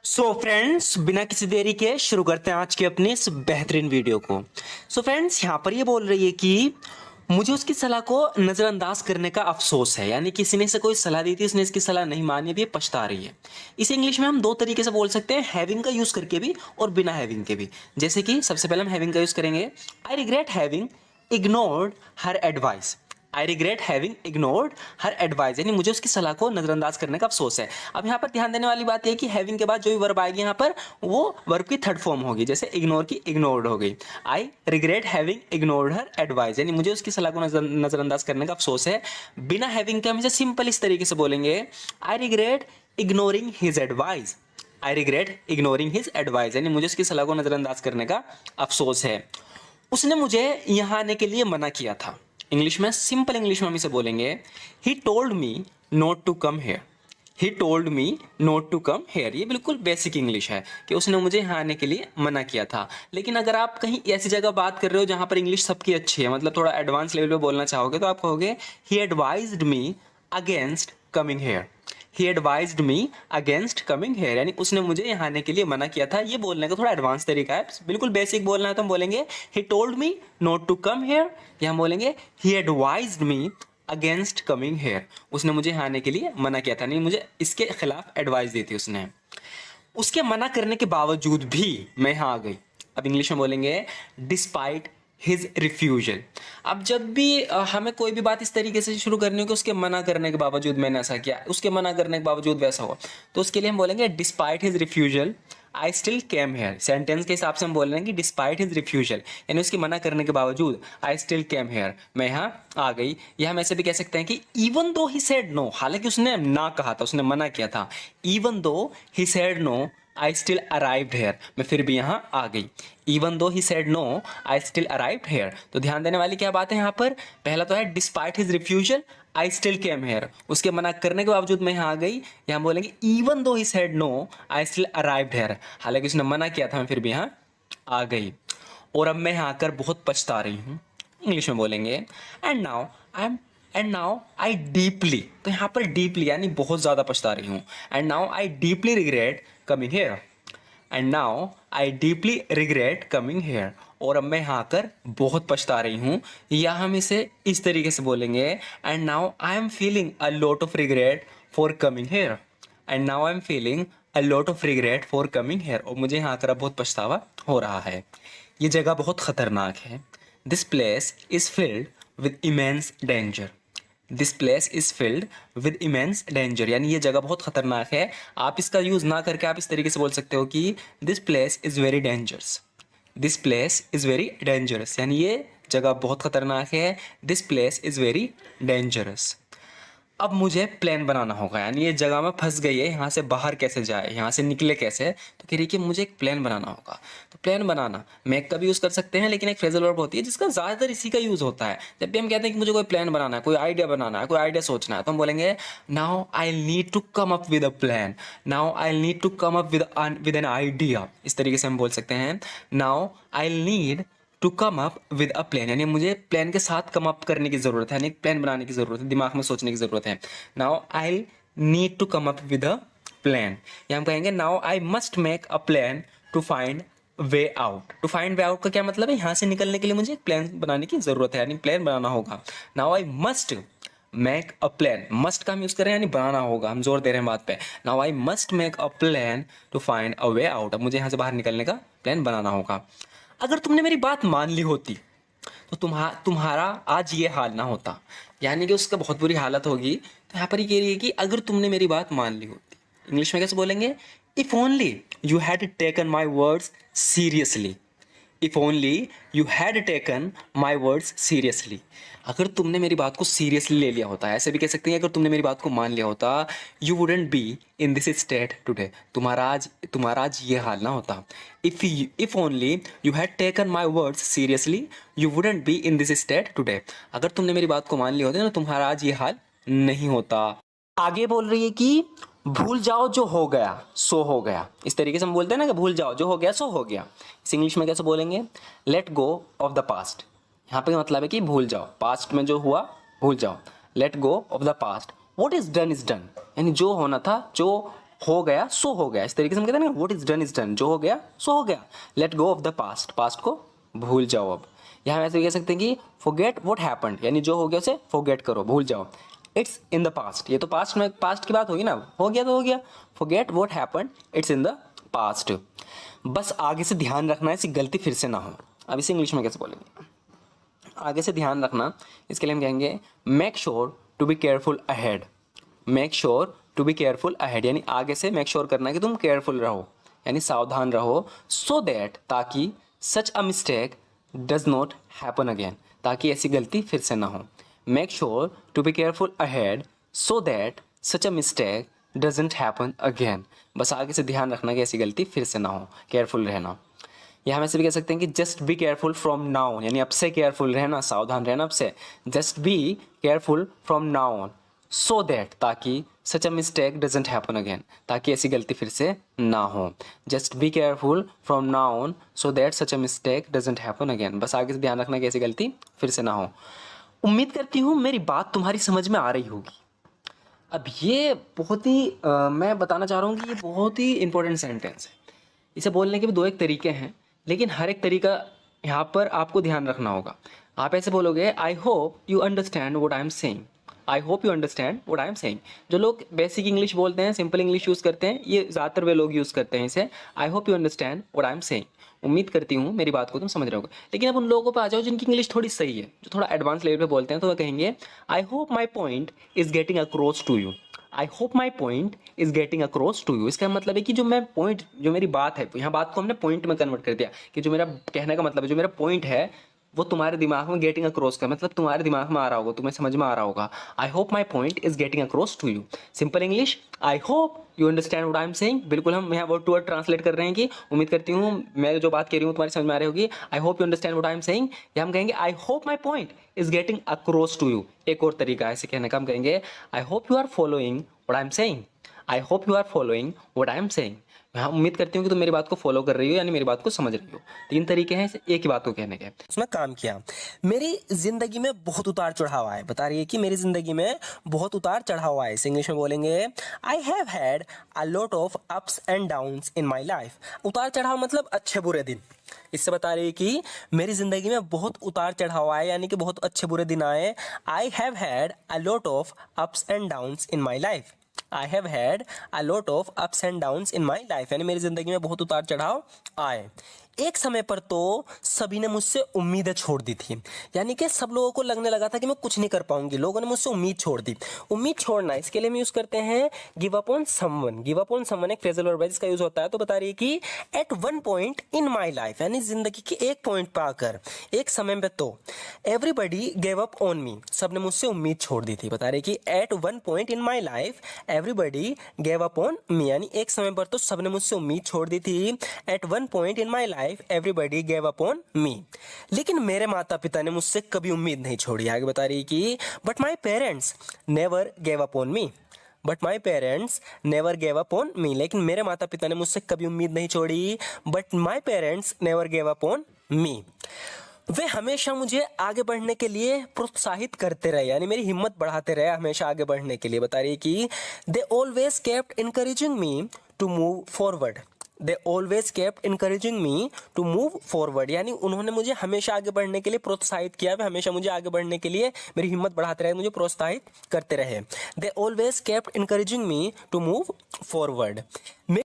So friends, बिना किसी देरी के शुरू करते हैं आज की अपनी इस बेहतरीन वीडियो को। सो फ्रेंड्स, यहाँ पर ये बोल रही है कि मुझे उसकी सलाह को नज़रअंदाज करने का अफसोस है। यानी किसी ने इसे कोई सलाह दी थी, उसने इसकी सलाह नहीं मानी, अभी ये पछता रही है। इसे इंग्लिश में हम दो तरीके से बोल सकते हैं, हैविंग का यूज़ करके भी और बिना हैविंग के भी। जैसे कि सबसे पहले हम हैविंग का यूज़ करेंगे। I regret having ignored her advice. I regret having ignored her advice, यानी मुझे उसकी सलाह को नजरअंदाज करने का अफसोस है। अब यहाँ पर ध्यान देने वाली बात यह है कि हैविंग के बाद जो भी वर्ब आएगी यहाँ पर वो वर्ब की थर्ड फॉर्म होगी। जैसे इग्नोर की इग्नोर्ड हो गई। I regret having ignored her advice, यानी मुझे उसकी सलाह को नजरअंदाज करने का अफसोस है। बिना हैविंग के हम इसे सिंपल इस तरीके से बोलेंगे, I regret ignoring his advice. I regret ignoring his advice, यानी मुझे उसकी सलाह को नजरअंदाज करने का अफसोस है। उसने मुझे यहाँ आने के लिए मना किया था। इंग्लिश में, सिंपल इंग्लिश में हम इसे बोलेंगे, he told me not to come here. He told me not to come here, ये बिल्कुल बेसिक इंग्लिश है कि उसने मुझे यहाँ आने के लिए मना किया था। लेकिन अगर आप कहीं ऐसी जगह बात कर रहे हो जहाँ पर इंग्लिश सबकी अच्छी है, मतलब थोड़ा एडवांस लेवल पे बोलना चाहोगे, तो आप कहोगे he advised me against coming here. He advised me against coming here, यानी उसने मुझे यहाँ आने के लिए मना किया था। ये बोलने का थोड़ा एडवांस तरीका है। बिल्कुल बेसिक बोलना है तो हम बोलेंगे he told me not to come here, या हम बोलेंगे he advised me against coming here. उसने मुझे यहाँ आने के लिए मना किया था, नहीं मुझे इसके खिलाफ एडवाइस दी थी उसने। उसके मना करने के बावजूद भी मैं यहाँ आ गई। अब इंग्लिश में बोलेंगे डिस्पाइट हिज रिफ्यूजल। अब जब भी हमें कोई भी बात इस तरीके से शुरू करनी हो कि उसके मना करने के बावजूद मैंने ऐसा किया, उसके मना करने के बावजूद वैसा हुआ, तो उसके लिए हम बोलेंगे despite his refusal I still came here. Sentence के हिसाब से हम बोल रहे हैं कि डिस्पाइट हिज रिफ्यूजल, यानी उसके मना करने के बावजूद आई स्टिल केम हेयर, मैं यहाँ आ गई। या हम ऐसे भी कह सकते हैं कि even though he said no, हालांकि उसने ना कहा था, उसने मना किया था। Even though he said no I still arrived here, मैं फिर भी यहाँ आ गई। Even though he said no I still arrived here. तो ध्यान देने वाली क्या बात है यहाँ पर, पहला तो है despite his refusal I still came here, उसके मना करने के बावजूद मैं यहाँ आ गई। यहाँ बोलेंगे even though he said no I still arrived here, हालांकि उसने मना किया था, मैं फिर भी यहाँ आ गई। और अब मैं यहाँ आकर बहुत पछता रही हूँ। इंग्लिश में बोलेंगे एंड नाउ आई डीपली, तो यहाँ पर डीपली यानी बहुत ज़्यादा पछता रही हूँ। And now I deeply regret coming here. And now I deeply regret coming here, और अब मैं यहाँ आकर बहुत पछता रही हूँ। या हम इसे इस तरीके से बोलेंगे, and now I am feeling a lot of regret for coming here. And now I am feeling a lot of regret for coming here, और मुझे यहाँ आकर अब बहुत पछतावा हो रहा है। ये जगह बहुत खतरनाक है। This place is filled with immense danger. This place is filled with immense danger, यानी ये जगह बहुत खतरनाक है। आप इसका यूज ना करके आप इस तरीके से बोल सकते हो कि this place is very dangerous. This place is very dangerous, यानी ये जगह बहुत खतरनाक है। This place is very dangerous. अब मुझे प्लान बनाना होगा, यानी ये जगह में फंस गई है, यहाँ से बाहर कैसे जाए, यहाँ से निकले कैसे, तो कह रही कि मुझे एक प्लान बनाना होगा। तो प्लान बनाना मेक का भी यूज़ कर सकते हैं, लेकिन एक फ्रेजल वर्ब होती है जिसका ज़्यादातर इसी का यूज़ होता है। जब भी हम कहते हैं कि मुझे कोई प्लान बनाना है, कोई आइडिया बनाना है, कोई आइडिया सोचना है, तो हम बोलेंगे now I need to come up with a plan. Now I need to come up with an idea, इस तरीके से हम बोल सकते हैं। Now I need to come up with a plan, यानी मुझे प्लान के साथ कम अप करने की ज़रूरत है, यानी एक प्लान बनाने की ज़रूरत है, दिमाग में सोचने की ज़रूरत है। Now I need to come up with a plan, या हम कहेंगे now I must make a plan to find way out. To find way out का क्या मतलब है, यहाँ से निकलने के लिए मुझे एक प्लान बनाने की ज़रूरत है, यानी प्लान बनाना होगा। Now I must make a plan, must का हम यूज़ करें यानी बनाना होगा, हम जोर दे रहे हैं बात पे। Now I must make a plan to find a way out, अब मुझे यहाँ से बाहर निकलने का प्लान बनाना होगा। अगर तुमने मेरी बात मान ली होती तो तुम्हारा आज ये हाल ना होता, यानी कि उसका बहुत बुरी हालत होगी। तो यहाँ पर ये कह रही है कि अगर तुमने मेरी बात मान ली होती। इंग्लिश में कैसे बोलेंगे, if only you had taken my words seriously. If only you had taken my words seriously, अगर तुमने मेरी बात को सीरियसली ले लिया होता। ऐसे भी कह सकते हैं अगर तुमने मेरी बात को मान लिया होता, you wouldn't be in this state today, तुम्हारा आज ये हाल ना होता। If only you had taken my words seriously you wouldn't be in this state today, अगर तुमने मेरी बात को मान लिया होता ना, तुम्हारा आज ये हाल नहीं होता। आगे बोल रही है कि भूल जाओ जो हो गया सो हो गया। इस तरीके से हम बोलते हैं ना कि भूल जाओ जो हो गया सो हो गया। इस इंग्लिश में कैसे बोलेंगे, let go of the past. यहाँ पे मतलब है कि भूल जाओ, पास्ट में जो हुआ भूल जाओ। Let go of the past, what is done, यानी जो होना था, जो हो गया सो हो गया, इस तरीके से हम कहते हैं ना what is done is done, जो हो गया सो हो गया। Let go of the past, past को भूल जाओ। अब यहाँ ऐसे कह सकते हैं कि फॉरगेट व्हाट हैपेंड, यानी जो हो गया उसे फॉरगेट करो, भूल जाओ। इट्स इन द पास्ट, ये तो पास्ट में, पास्ट की बात होगी ना, हो गया तो हो गया। Forget what happened, it's in the past. बस आगे से ध्यान रखना है ऐसी गलती फिर से ना हो। अब इसे इंग्लिश में कैसे बोलेंगे, आगे से ध्यान रखना, इसके लिए हम कहेंगे make sure to be careful ahead. Make sure to be careful ahead, यानी आगे से मेक श्योर करना है कि तुम केयरफुल रहो, यानी सावधान रहो। सो दैट, ताकि such a mistake does not happen again, ताकि ऐसी गलती फिर से ना हो। Make sure to be careful ahead so that such a mistake doesn't happen again. बस आगे से ध्यान रखना कि ऐसी गलती फिर से ना हो, केयरफुल रहना। यहाँ में से भी कह सकते हैं कि just be careful from now, यानी अब से केयरफुल रहना, सावधान रहना अब से। Just be careful from now on so that, ताकि such a mistake doesn't happen again, ताकि ऐसी गलती फिर से ना हो। Just be careful from now on so that such a mistake doesn't happen again. बस आगे से ध्यान रखना कि ऐसी गलती फिर से ना हो। उम्मीद करती हूँ मेरी बात तुम्हारी समझ में आ रही होगी। अब ये बहुत ही मैं बताना चाह रहा हूँ कि ये बहुत ही इंपॉर्टेंट सेंटेंस है। इसे बोलने के भी दो एक तरीके हैं, लेकिन हर एक तरीका यहाँ पर आपको ध्यान रखना होगा। आप ऐसे बोलोगे, आई hope you understand what I am saying. I hope you understand what I am saying. जो लोग बेसिक इंग्लिश बोलते हैं, सिंपल इंग्लिश यूज़ करते हैं, ये ज़्यादातर वे लोग यूज़ करते हैं इसे। आई hope you understand what I am saying, उम्मीद करती हूँ मेरी बात को तुम समझ रहे होगे। लेकिन अब उन लोगों पर आ जाओ जिनकी इंग्लिश थोड़ी सही है, जो थोड़ा एडवांस लेवल पे बोलते हैं, तो वह कहेंगे I hope my point is getting across to you. I hope my point is getting across to you. इसका मतलब है कि जो मैं पॉइंट, जो मेरी बात है, यहाँ बात को हमने पॉइंट में कन्वर्ट कर दिया कि जो मेरा कहने का मतलब है, जो मेरा पॉइंट है वो तुम्हारे दिमाग में गेटिंग अक्रॉस का मतलब तुम्हारे दिमाग में आ रहा होगा, तुम्हें समझ में आ रहा होगा। I hope my point is getting across to you. Simple English, I hope you understand what I am saying. बिल्कुल हम यहाँ वर्ड टू वर्ड ट्रांसलेट कर रहे हैं कि उम्मीद करती हूँ मैं जो बात कह रही हूँ तुम्हारी समझ में आ रही होगी। I hope you understand what I am saying, या हम कहेंगे I hope my point is getting across to you. एक और तरीका है इसे कहने का, हम कहेंगे I hope you are following what I am saying. I hope you are following what I am saying. हाँ, उम्मीद करती हूँ कि तुम मेरी बात को फॉलो कर रही हो, यानी मेरी बात को समझ रही हो। तीन तरीके हैं इसे एक ही बात को कहने के। उसमें काम किया। मेरी जिंदगी में बहुत उतार चढ़ाव आए, बता रही है कि मेरी जिंदगी में बहुत उतार चढ़ाव आए। इंग्लिश में बोलेंगे I have had a lot of ups and downs in my life. उतार चढ़ाव मतलब अच्छे बुरे दिन। इससे बता रही है कि मेरी जिंदगी में बहुत उतार चढ़ाव आए, यानी कि बहुत अच्छे बुरे दिन आए। I have had a lot of ups and downs in my life. I have had a lot of ups and downs in my life, यानी मेरी जिंदगी में बहुत उतार चढ़ाव आए। एक समय पर तो सभी ने मुझसे उम्मीदें छोड़ दी थी, यानी कि सब लोगों को लगने लगा था कि मैं कुछ नहीं कर पाऊंगी, लोगों ने मुझसे उम्मीद छोड़ दी। उम्मीद छोड़ना, इसके लिए हम यूज करते हैं give up on someone. Give up on someone एक फ्रेजल वर्ब है जिसका यूज होता है। तो बता रही है कि at one point in my life, यानी जिंदगी के एक पॉइंट पर आकर, एक समय पे तो everybody gave up on me, सबने मुझसे उम्मीद छोड़ दी थी। बता रही कि at one point in my life everybody gave up on me, यानी एक समय पर तो सबने मुझसे उम्मीद छोड़ दी थी। At one point in my life everybody gave up on me, लेकिन मेरे माता पिता ने मुझसे कभी उम्मीद नहीं छोड़ी। आगे बता रही कि but my parents never gave up on me. But my parents never gave up on me, लेकिन मेरे माता पिता ने मुझसे कभी उम्मीद नहीं छोड़ी। But my parents never gave up on me. वे हमेशा मुझे आगे बढ़ने के लिए प्रोत्साहित करते रहे, यानी मेरी हिम्मत बढ़ाते रहे हमेशा आगे बढ़ने के लिए। बता रही है कि they always kept encouraging me to move forward. They always kept encouraging me to move forward, यानी उन्होंने मुझे हमेशा आगे बढ़ने के लिए प्रोत्साहित किया। वे हमेशा मुझे आगे बढ़ने के लिए मेरी हिम्मत बढ़ाते रहे, मुझे प्रोत्साहित करते रहे। They always kept encouraging me to move forward.